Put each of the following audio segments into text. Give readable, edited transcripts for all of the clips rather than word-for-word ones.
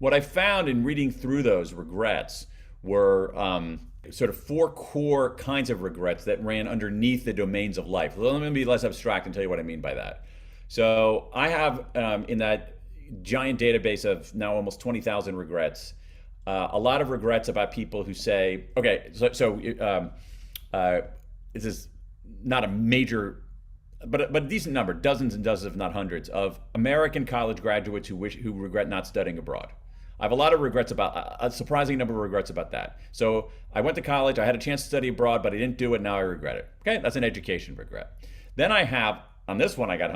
what I found in reading through those regrets were sort of four core kinds of regrets that ran underneath the domains of life. Let me be less abstract and tell you what I mean by that. So I have in that giant database of now almost 20,000 regrets, a lot of regrets about people who say, okay, this is not a major, but a decent number, dozens and dozens, if not hundreds, of American college graduates who regret not studying abroad. I have a lot of regrets about a surprising number of regrets about that. So I went to college, I had a chance to study abroad, but I didn't do it. Now I regret it. Okay, that's an education regret. Then I have on this one, I got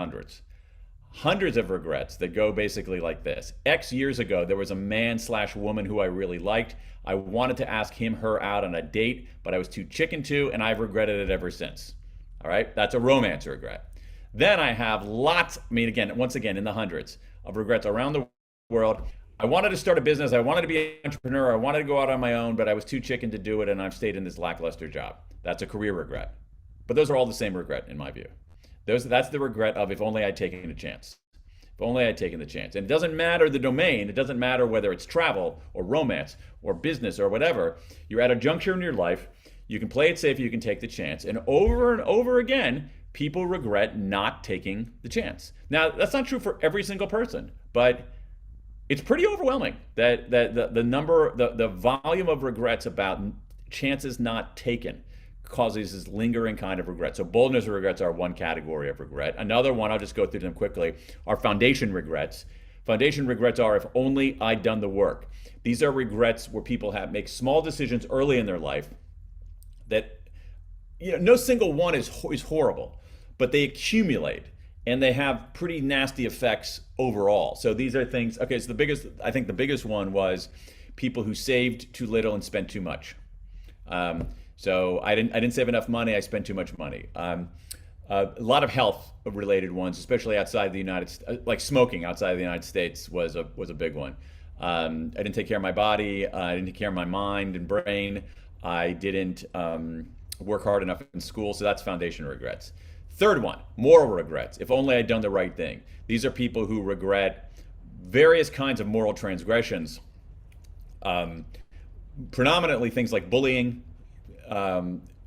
hundreds of regrets that go basically like this. X years ago, there was a man/woman who I really liked. I wanted to ask him, her out on a date, but I was too chicken to, and I've regretted it ever since. All right, that's a romance regret. Then I have lots, once again, in the hundreds of regrets around the world. I wanted to start a business. I wanted to be an entrepreneur. I wanted to go out on my own, but I was too chicken to do it, and I've stayed in this lackluster job. That's a career regret. But those are all the same regret, in my view. That's the regret of if only I'd taken a chance. If only I'd taken the chance. And it doesn't matter the domain. It doesn't matter whether it's travel or romance or business or whatever. You're at a juncture in your life. You can play it safe. You can take the chance. And over again, people regret not taking the chance. Now, that's not true for every single person, but it's pretty overwhelming that the volume of regrets about chances not taken causes this lingering kind of regret. So boldness regrets are one category of regret. Another one, I'll just go through them quickly, are foundation regrets. Foundation regrets are if only I'd done the work. These are regrets where people make small decisions early in their life that, no single one is horrible, but they accumulate and they have pretty nasty effects overall. So these are things, okay, so I think the biggest one was people who saved too little and spent too much. So I didn't save enough money, I spent too much money. A lot of health related ones, especially outside the United States, like smoking outside of the United States was a big one. I didn't take care of my body, I didn't take care of my mind and brain, I didn't work hard enough in school, so that's foundation regrets. Third one, moral regrets. If only I'd done the right thing. These are people who regret various kinds of moral transgressions, predominantly things like bullying,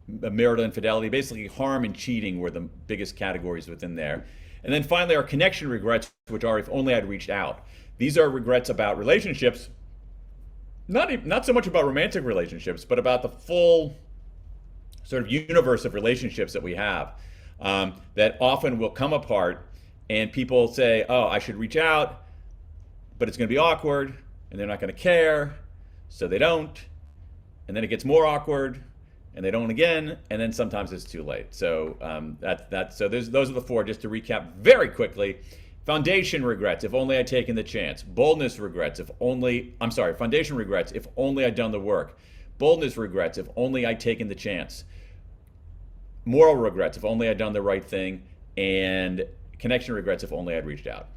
marital infidelity, basically harm and cheating were the biggest categories within there. And then finally, our connection regrets, which are if only I'd reached out. These are regrets about relationships, not so much about romantic relationships, but about the full sort of universe of relationships that we have. That often will come apart and people say, oh, I should reach out, but it's going to be awkward and they're not going to care, so they don't. And then it gets more awkward and they don't again, and then sometimes it's too late. So those are the four, just to recap very quickly. Foundation regrets, if only I'd taken the chance. Boldness regrets, foundation regrets, if only I'd done the work. Boldness regrets, if only I'd taken the chance. Moral regrets, if only I'd done the right thing. And connection regrets, if only I'd reached out.